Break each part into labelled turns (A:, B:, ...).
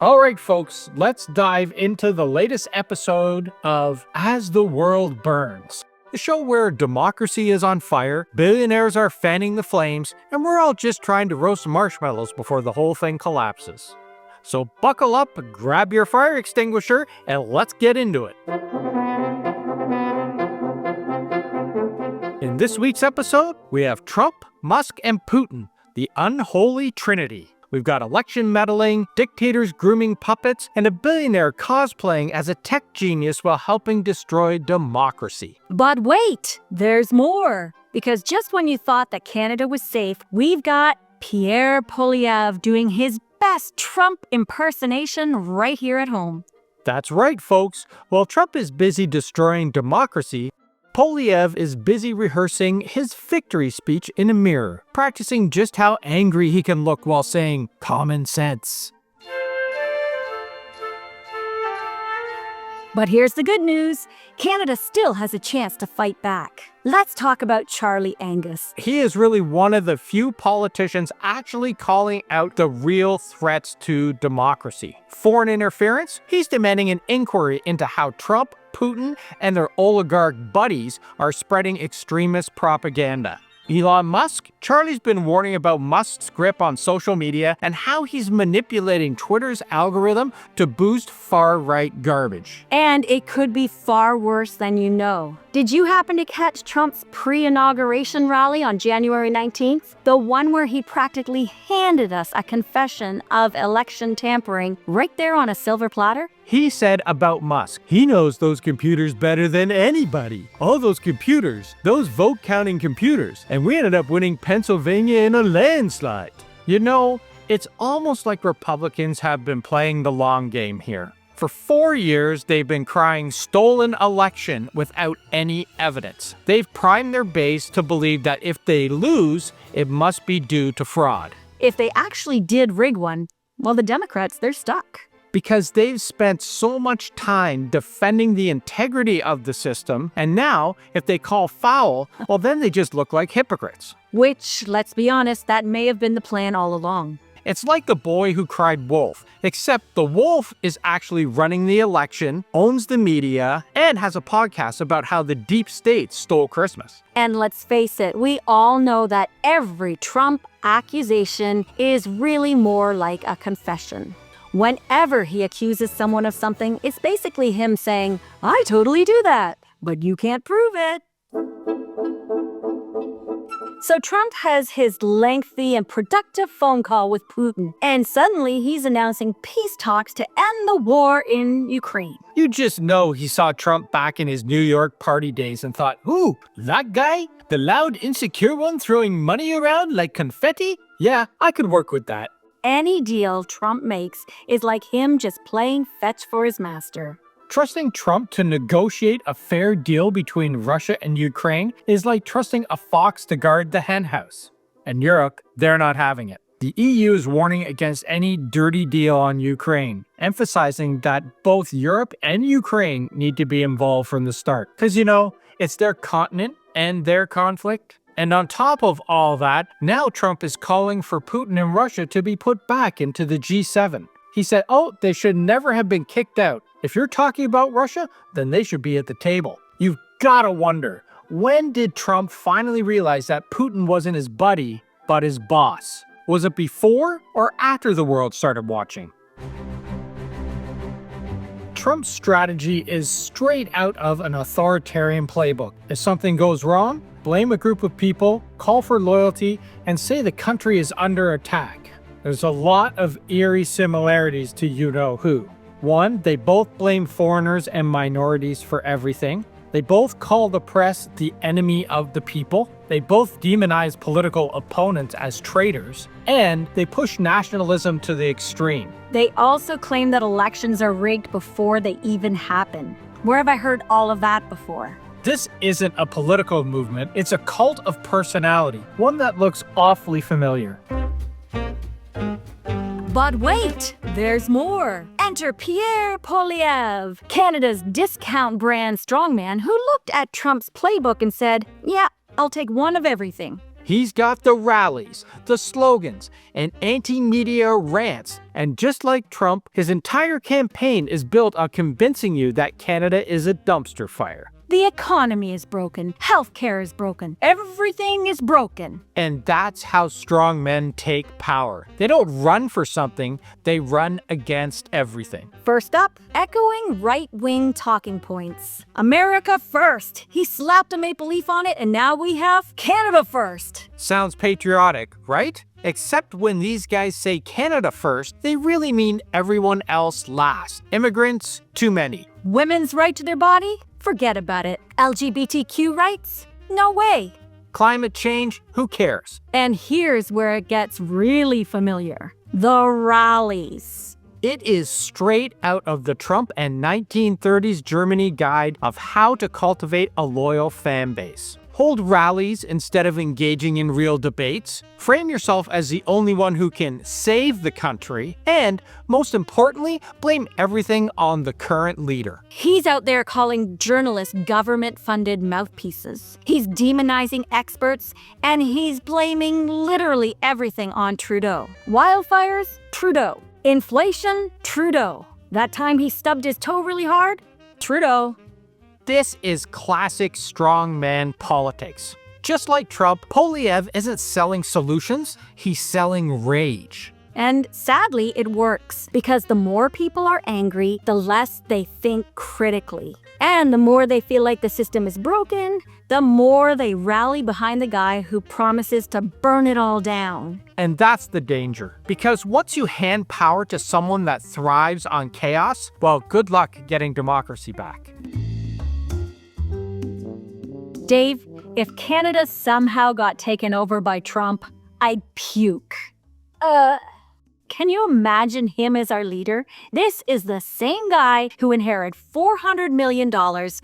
A: All right, folks, let's dive into the latest episode of As the World Burns, the show where democracy is on fire, billionaires are fanning the flames, and we're all just trying to roast marshmallows before the whole thing collapses. So buckle up, grab your fire extinguisher, and let's get into it. In this week's episode, we have Trump, Musk, and Putin, the unholy Trinity. We've got election meddling, dictators grooming puppets, and a billionaire cosplaying as a tech genius while helping destroy democracy.
B: But wait, there's more. Because just when you thought that Canada was safe, we've got Pierre Poilievre doing his best Trump impersonation right here at home.
A: That's right, folks. While Trump is busy destroying democracy, Poilievre is busy rehearsing his victory speech in a mirror, practicing just how angry he can look while saying common sense.
B: But here's the good news. Canada still has a chance to fight back. Let's talk about Charlie Angus.
A: He is really one of the few politicians actually calling out the real threats to democracy. Foreign interference? He's demanding an inquiry into how Trump, Putin, and their oligarch buddies are spreading extremist propaganda. Elon Musk? Charlie's been warning about Musk's grip on social media and how he's manipulating Twitter's algorithm to boost far-right garbage.
B: And it could be far worse than you know. Did you happen to catch Trump's pre-inauguration rally on January 19th? The one where he practically handed us a confession of election tampering right there on a silver platter?
A: He said about Musk, he knows those computers better than anybody. All those computers, those vote-counting computers. And we ended up winning Pennsylvania in a landslide. You know, it's almost like Republicans have been playing the long game here. For 4 years, they've been crying stolen election without any evidence. They've primed their base to believe that if they lose, it must be due to fraud.
B: If they actually did rig one, well, the Democrats, they're stuck.
A: Because they've spent so much time defending the integrity of the system, and now, if they call foul, well, then they just look like hypocrites.
B: Which, let's be honest, that may have been the plan all along.
A: It's like the boy who cried wolf, except the wolf is actually running the election, owns the media, and has a podcast about how the deep state stole Christmas.
B: And let's face it, we all know that every Trump accusation is really more like a confession. Whenever he accuses someone of something, it's basically him saying, I totally do that, but you can't prove it. So Trump has his lengthy and productive phone call with Putin, and suddenly he's announcing peace talks to end the war in Ukraine.
A: You just know he saw Trump back in his New York party days and thought, ooh, that guy? The loud, insecure one throwing money around like confetti? Yeah, I could work with that.
B: Any deal Trump makes is like him just playing fetch for his master.
A: Trusting Trump to negotiate a fair deal between Russia and Ukraine is like trusting a fox to guard the henhouse. And Europe, they're not having it. The EU is warning against any dirty deal on Ukraine, emphasizing that both Europe and Ukraine need to be involved from the start. Because, you know, it's their continent and their conflict. And on top of all that, now Trump is calling for Putin and Russia to be put back into the G7. He said, oh, they should never have been kicked out. If you're talking about Russia, then they should be at the table. You've got to wonder, when did Trump finally realize that Putin wasn't his buddy, but his boss? Was it before or after the world started watching? Trump's strategy is straight out of an authoritarian playbook. If something goes wrong, blame a group of people, call for loyalty, and say the country is under attack. There's a lot of eerie similarities to you-know-who. One, they both blame foreigners and minorities for everything. They both call the press the enemy of the people. They both demonize political opponents as traitors. And they push nationalism to the extreme.
B: They also claim that elections are rigged before they even happen. Where have I heard all of that before?
A: This isn't a political movement, it's a cult of personality, one that looks awfully familiar.
B: But wait, there's more. Enter Pierre Poilievre, Canada's discount brand strongman who looked at Trump's playbook and said, yeah, I'll take one of everything.
A: He's got the rallies, the slogans, and anti-media rants. And just like Trump, his entire campaign is built on convincing you that Canada is a dumpster fire.
B: The economy is broken. Healthcare is broken. Everything is broken.
A: And that's how strong men take power. They don't run for something, they run against everything.
B: First up, echoing right-wing talking points. America first. He slapped a maple leaf on it, and now we have Canada first.
A: Sounds patriotic, right? Except when these guys say Canada first, they really mean everyone else last. Immigrants, too many.
B: Women's right to their body? Forget about it. LGBTQ rights? No way.
A: Climate change? Who cares?
B: And here's where it gets really familiar. The rallies.
A: It is straight out of the Trump and 1930s Germany guide of how to cultivate a loyal fan base. Hold rallies instead of engaging in real debates. Frame yourself as the only one who can save the country. And, most importantly, blame everything on the current leader.
B: He's out there calling journalists government-funded mouthpieces. He's demonizing experts, and he's blaming literally everything on Trudeau. Wildfires? Trudeau. Inflation? Trudeau. That time he stubbed his toe really hard? Trudeau.
A: This is classic strongman politics. Just like Trump, Poilievre isn't selling solutions, he's selling rage.
B: And sadly, it works, because the more people are angry, the less they think critically. And the more they feel like the system is broken, the more they rally behind the guy who promises to burn it all down.
A: And that's the danger, because once you hand power to someone that thrives on chaos, well, good luck getting democracy back.
B: Dave, if Canada somehow got taken over by Trump, I'd puke. Can you imagine him as our leader? This is the same guy who inherited $400 million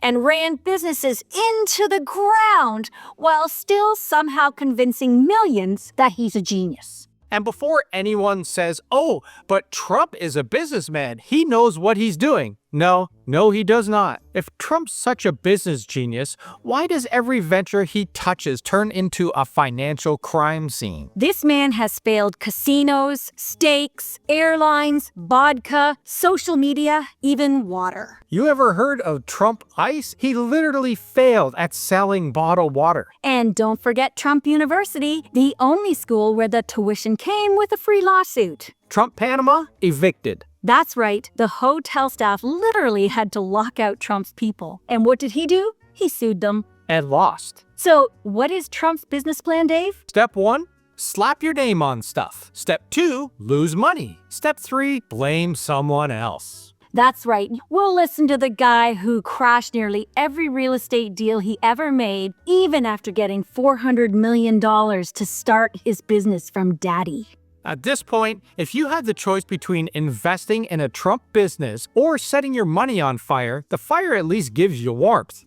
B: and ran businesses into the ground while still somehow convincing millions that he's a genius.
A: And before anyone says, oh, but Trump is a businessman, he knows what he's doing. No, he does not. If Trump's such a business genius, why does every venture he touches turn into a financial crime scene?
B: This man has failed casinos, steaks, airlines, vodka, social media, even water.
A: You ever heard of Trump Ice? He literally failed at selling bottled water.
B: And don't forget Trump University, the only school where the tuition came with a free lawsuit.
A: Trump Panama? Evicted.
B: That's right, the hotel staff literally had to lock out Trump's people. And what did he do? He sued them.
A: And lost.
B: So, what is Trump's business plan, Dave?
A: Step 1, slap your name on stuff. Step 2, lose money. Step 3, blame someone else.
B: That's right, we'll listen to the guy who crashed nearly every real estate deal he ever made, even after getting $400 million to start his business from daddy.
A: At this point, if you had the choice between investing in a Trump business or setting your money on fire, the fire at least gives you warmth.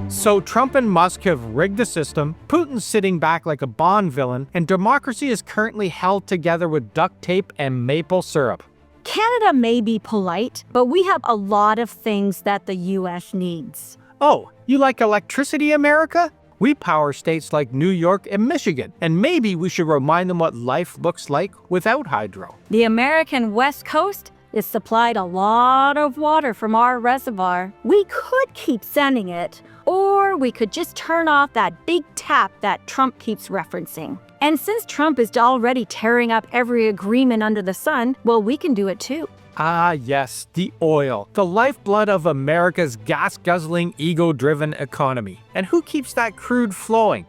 A: So Trump and Musk have rigged the system, Putin's sitting back like a Bond villain, and democracy is currently held together with duct tape and maple syrup.
B: Canada may be polite, but we have a lot of things that the US needs.
A: Oh, you like electricity, America? We power states like New York and Michigan, and maybe we should remind them what life looks like without hydro.
B: The American West Coast is supplied a lot of water from our reservoir. We could keep sending it, or we could just turn off that big tap that Trump keeps referencing. And since Trump is already tearing up every agreement under the sun, well, we can do it too.
A: Ah, yes, the oil, the lifeblood of America's gas-guzzling, ego-driven economy. And who keeps that crude flowing?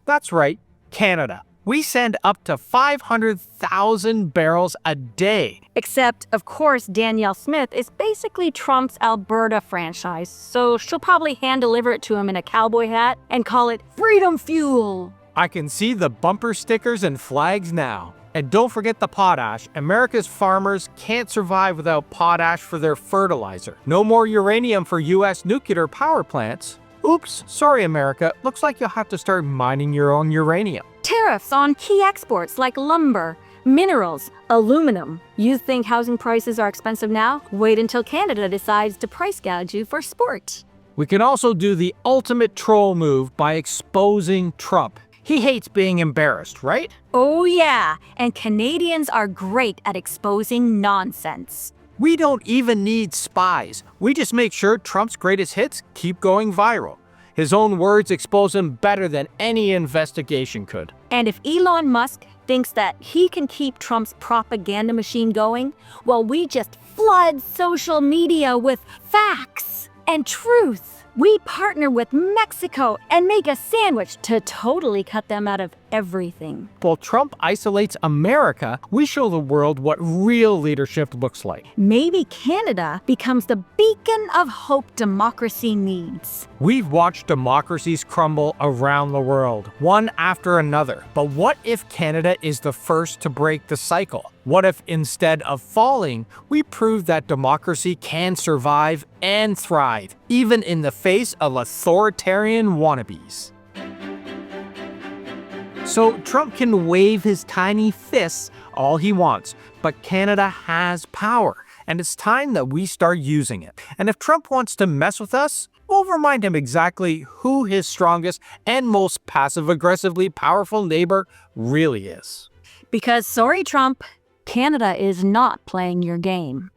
A: That's right, Canada. We send up to 500,000 barrels a day.
B: Except, of course, Danielle Smith is basically Trump's Alberta franchise, so she'll probably hand-deliver it to him in a cowboy hat and call it Freedom Fuel.
A: I can see the bumper stickers and flags now. And don't forget the potash. America's farmers can't survive without potash for their fertilizer. No more uranium for US nuclear power plants. Oops, sorry America, looks like you'll have to start mining your own uranium.
B: Tariffs on key exports like lumber, minerals, aluminum. You think housing prices are expensive now? Wait until Canada decides to price gouge you for sport.
A: We can also do the ultimate troll move by exposing Trump. He hates being embarrassed, right?
B: Oh yeah, and Canadians are great at exposing nonsense.
A: We don't even need spies. We just make sure Trump's greatest hits keep going viral. His own words expose him better than any investigation could.
B: And if Elon Musk thinks that he can keep Trump's propaganda machine going, well, we just flood social media with facts and truth. We partner with Mexico and make a sandwich to totally cut them out of everything.
A: While Trump isolates America, we show the world what real leadership looks like.
B: Maybe Canada becomes the beacon of hope democracy needs.
A: We've watched democracies crumble around the world, one after another. But what if Canada is the first to break the cycle? What if instead of falling, we prove that democracy can survive and thrive, even in the face of authoritarian wannabes? So Trump can wave his tiny fists all he wants, but Canada has power, and it's time that we start using it. And if Trump wants to mess with us, we'll remind him exactly who his strongest and most passive-aggressively powerful neighbor really is.
B: Because sorry, Trump, Canada is not playing your game.